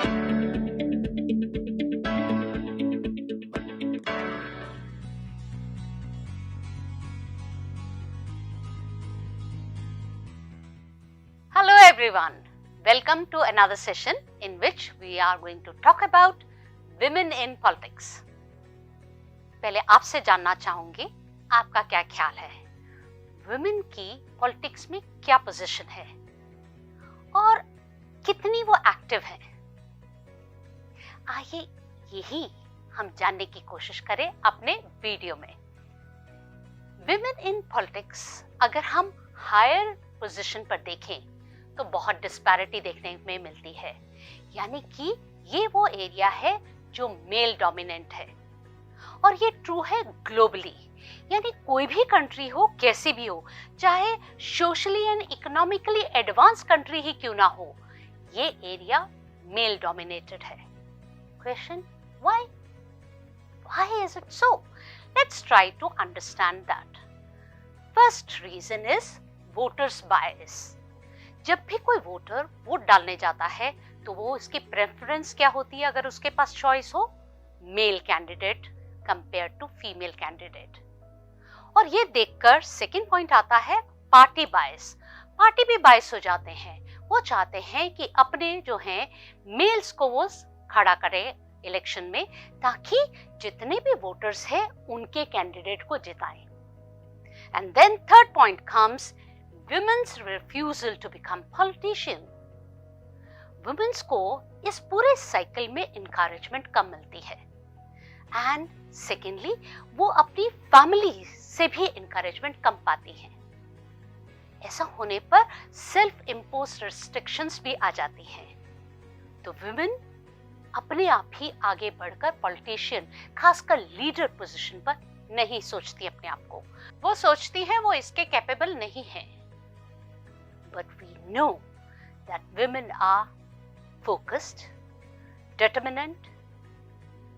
Hello everyone, welcome to another session in which we are going to talk about women in politics. पहले आपसे जानना चाहूंगी आपका क्या ख्याल है, women की पॉलिटिक्स में क्या पोजीशन है और कितनी वो एक्टिव है। आइए यही हम जानने की कोशिश करें अपने वीडियो में। women in politics अगर हम हायर पोजीशन पर देखें तो बहुत डिस्पैरिटी देखने में मिलती है, यानी कि ये वो एरिया है जो मेल डोमिनेंट है और ये ट्रू है ग्लोबली, यानी कोई भी कंट्री हो कैसी भी हो, चाहे socially and economically advance country ही क्यों ना हो, ये एरिया मेल डोमिनेटेड है। Question why is it so? Let's try to understand that. First reason is voters bias. जब भी कोई वोटर वोट डालने जाता है तो वो उसकी प्रेफरेंस क्या होती है? अगर उसके पास चॉइस हो, male candidate compare to female candidate. और ये देखकर सेकंड पॉइंट आता है पार्टी बायस। पार्टी भी बायस हो जाते हैं, वो चाहते हैं कि अपने जो हैं मेल्स को वो खड़ा करे इलेक्शन में ताकि जितने भी वोटर्स हैं उनके कैंडिडेट को जिताएं। And then third point comes women's refusal to become politician. Women's को इस पूरे साइकिल में encouragement कम मिलती है and secondly वो अपनी फैमिली से भी encouragement कम पाती हैं। ऐसा होने पर सेल्फ इम्पोज्ड रिस्ट्रिक्शंस भी आ जाती हैं, तो women अपने आप ही आगे बढ़कर पॉलिटिशियन, खासकर लीडर पोजीशन पर नहीं सोचती अपने आप को। वो सोचती है वो इसके कैपेबल नहीं है। But we know that women are focused, determined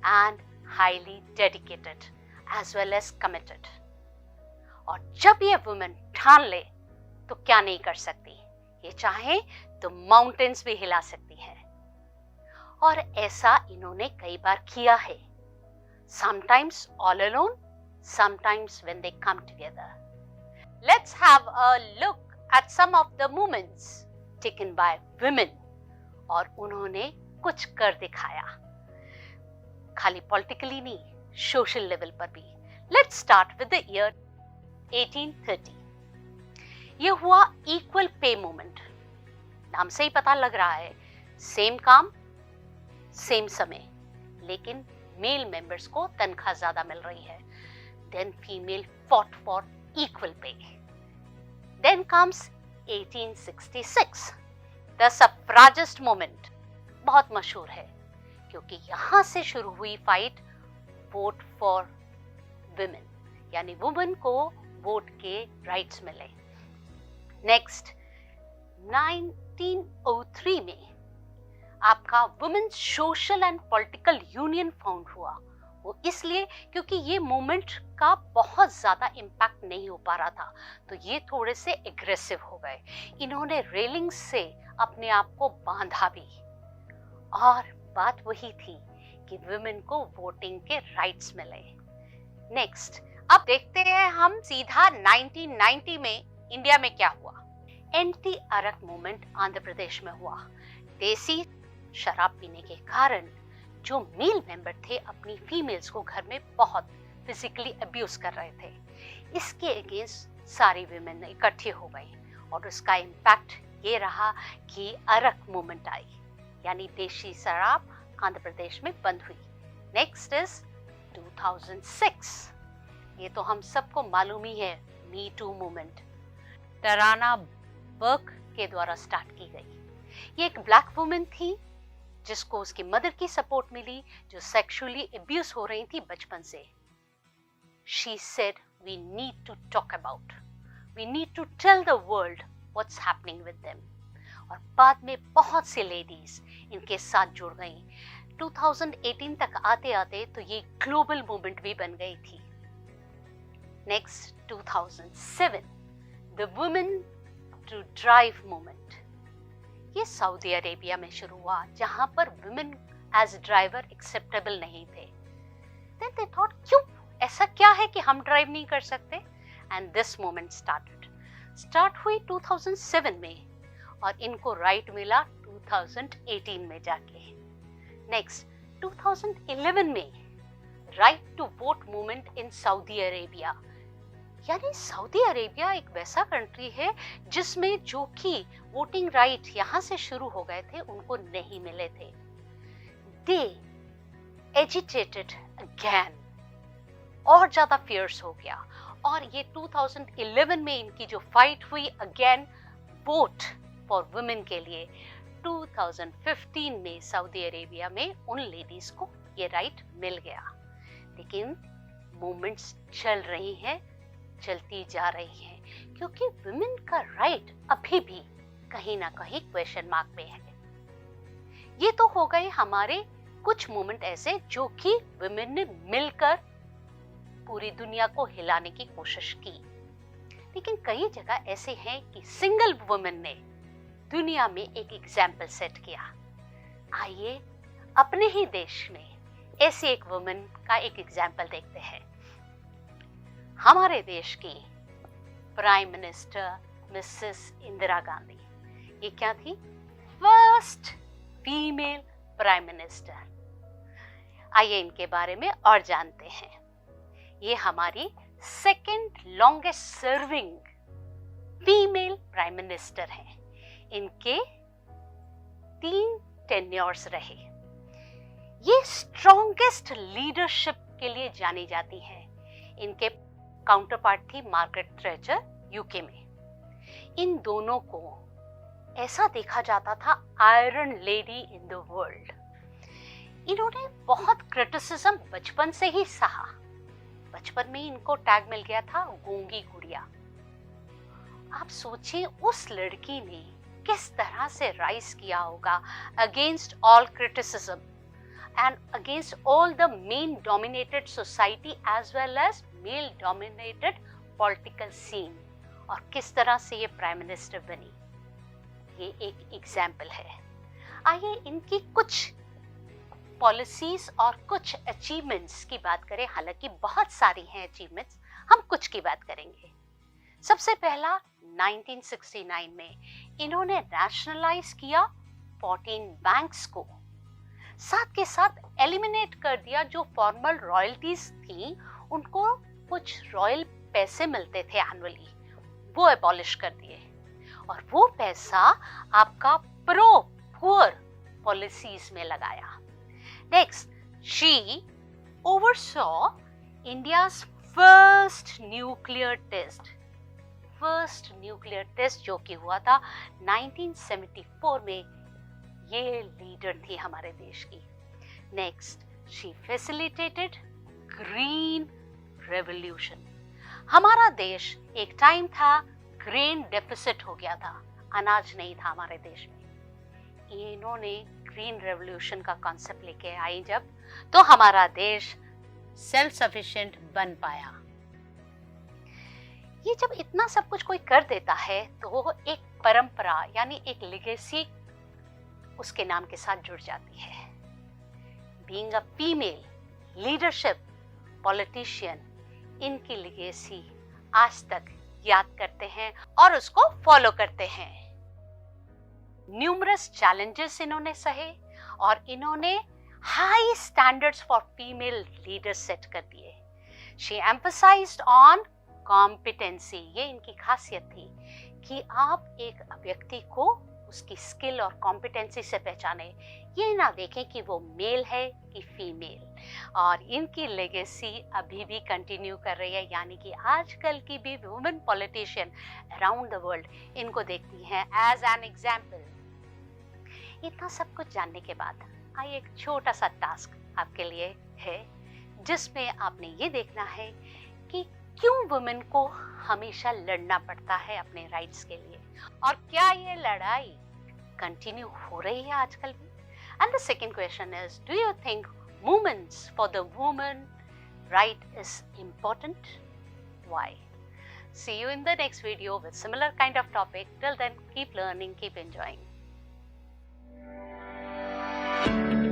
and highly dedicated as well as committed. और जब ये women ठान ले तो क्या नहीं कर सकती, ये चाहे तो माउंटेन्स भी हिला सकती है और ऐसा इन्होंने कई बार किया है। Sometimes all alone, sometimes when they come together. Let's have a look at some of the movements taken by women और उन्होंने कुछ कर दिखाया, खाली पॉलिटिकली नहीं, सोशल लेवल पर भी। Let's start with the year 1830। ये हुआ इक्वल पे मूवमेंट। नाम से ही पता लग रहा है, सेम काम सेम समय, लेकिन मेल मेंबर्स को तनख्वाह ज्यादा मिल रही है। Then female fought for equal pay. Then comes 1866, the suffragist movement। बहुत मशहूर है क्योंकि यहाँ से शुरू हुई फाइट वोट फॉर विमेन, यानी वुमेन को वोट के राइट्स मिले। नेक्स्ट 1903 में आपका women social and political union found हुआ। वो इसलिए क्योंकि ये मूवमेंट का बहुत ज्यादा इम्पैक्ट नहीं हो पा रहा था, तो ये थोड़े से एग्रेसिव हो गए। इन्होंने रेलिंग से अपने आप को बांधा भी, और बात वही थी कि वुमेन को वोटिंग के राइट्स मिले। नेक्स्ट अब देखते हैं हम सीधा 1990 में इंडिया में क्या हुआ। एंटी अरक मूवमेंट आंध्र प्रदेश में हुआ। देसी शराब पीने के कारण जो मेल मेंबर थे अपनी फीमेल्स को घर में बहुत फिजिकली अब्यूज कर रहे थे। इसके अगेंस्ट सारी विमेन इकट्ठी हो गई और उसका इम्पैक्ट ये रहा कि अरक मूवमेंट आई, यानी देशी शराब आंध्र प्रदेश में बंद हुई। Next is 2006। ये तो हम सबको मालूम ही है, मी टू मूवमेंट तराना बर्क के द्वारा स्टार्ट की गई। ये एक ब्लैक वुमेन थी जिसको उसकी मदर की सपोर्ट मिली, जो सेक्सुअली अब्यूज हो रही थी बचपन से। She said we need to talk about, we need to tell the world what's happening with them। और बाद में बहुत सी लेडीज इनके साथ जुड़ गईं। 2018 तक आते आते तो ये ग्लोबल मूवमेंट भी बन गई थी। Next 2007 the women to drive movement. ये सऊदी अरेबिया में शुरू हुआ, जहां पर वुमेन एज ड्राइवर एक्सेप्टेबल नहीं थे। देन दे थॉट, क्यों, ऐसा क्या है कि हम ड्राइव नहीं कर सकते? एंड दिस मोमेंट स्टार्ट हुई 2007 में और इनको राइट मिला 2018 में जाके। नेक्स्ट 2011 में right to vote movement in Saudi Arabia, यानी सऊदी अरेबिया एक वैसा कंट्री है जिसमें जो कि वोटिंग राइट यहाँ से शुरू हो गए थे उनको नहीं मिले थे। दे एजिटेटेड अगेन, और ज्यादा फियर्स हो गया, और ये 2011 में इनकी जो फाइट हुई अगेन वोट फॉर वुमेन के लिए, 2015 में सऊदी अरेबिया में उन लेडीज को ये राइट मिल गया। लेकिन मूवमेंट्स चल रही हैं, चलती जा रही हैं, क्योंकि वुमेन का राइट अभी भी कहीं ना कहीं क्वेश्चन मार्क में है। ये तो हो गए हमारे कुछ मूवमेंट ऐसे जो कि वुमेन ने मिलकर पूरी दुनिया को हिलाने की कोशिश की। लेकिन कई जगह ऐसे हैं कि सिंगल वुमेन ने दुनिया में एक एग्जाम्पल सेट किया। आइए अपने ही देश में ऐसी एक वुमेन का एक एग्जाम्पल देखते हैं। हमारे देश की prime minister Mrs Indira Gandhi, ये क्या थी? First female prime minister. आइए इनके बारे में और जानते हैं। ये हमारी second longest serving female prime minister हैं। इनके 3 टेन्योर्स रहे। ये स्ट्रॉन्गेस्ट लीडरशिप के लिए जानी जाती हैं। इनके काउंटर पार्ट थी मार्गरेट थैचर यूके में। इन दोनों को ऐसा देखा जाता था iron lady in the world. इन्होंने बहुत क्रिटिसिज्म बचपन से ही सहा। बचपन में इनको टैग मिल गया था गूंगी गुड़िया। आप सोचिए उस लड़की ने किस तरह से राइज किया होगा against all criticism and against all the men dominated society as well as male dominated political scene, और किस तरह से ये प्राइम मिनिस्टर बनी। ये एक एग्जाम्पल है। आइए इनकी कुछ पॉलिसीज और कुछ अचीवमेंट्स की बात करें। हालांकि बहुत सारी हैं अचीवमेंट्स, हम कुछ की बात करेंगे। सबसे पहला 1969 में इन्होंने नेशनलाइज किया 14 बैंक्स को। साथ के साथ एलिमिनेट कर दिया जो फॉर्मल रॉयल्टीज थी, उनको कुछ रॉयल पैसे मिलते थे एनुअली, वो एबॉलिश कर दिए, और वो पैसा आपका प्रो पुअर पॉलिसीज में लगाया। Next, she oversaw India's first nuclear test. First nuclear test जो कि हुआ था 1974 में। ये लीडर थी हमारे देश की। Next, she facilitated green revolution. हमारा देश एक टाइम था ग्रेन डेफिसिट हो गया था, अनाज नहीं था हमारे देश में। इन्होंने ग्रीन रेवोल्यूशन का कॉन्सेप्ट लेके आई जब, तो हमारा देश सेल्फ सफिशिएंट बन पाया। ये जब इतना सब कुछ कोई कर देता है तो एक परंपरा यानी एक लेगेसी उसके नाम के साथ जुड़ जाती है। Being a female leadership politician, इनकी लेगेसी आज तक याद करते हैं और उसको फॉलो करते हैं। न्यूमरस चैलेंजेस इन्होंने सहे और इन्होंने high standards for female leaders set कर दिए। शी एम्फसाइज्ड ऑन कॉम्पिटेंसी, ये इनकी खासियत थी कि आप एक व्यक्ति को उसकी स्किल और कॉम्पिटेंसी से पहचाने, ये ना देखें कि वो मेल है कि फीमेल। और इनकी लेगेसी अभी भी कंटिन्यू कर रही है, यानी कि आजकल की भी women politician around the world इनको देखती हैं एज एन एग्जाम्पल। इतना सब कुछ जानने के बाद आइए एक छोटा सा टास्क आपके लिए है, जिसमें आपने ये देखना है कि क्यों वुमेन को हमेशा लड़ना पड़ता है अपने राइट्स के लिए, और क्या ये लड़ाई कंटिन्यू हो रही है आजकल भी। And the second question is, do you think movements for the women right is important? Why? See you in the next video with similar kind of topic. Till then, keep learning, keep enjoying. है।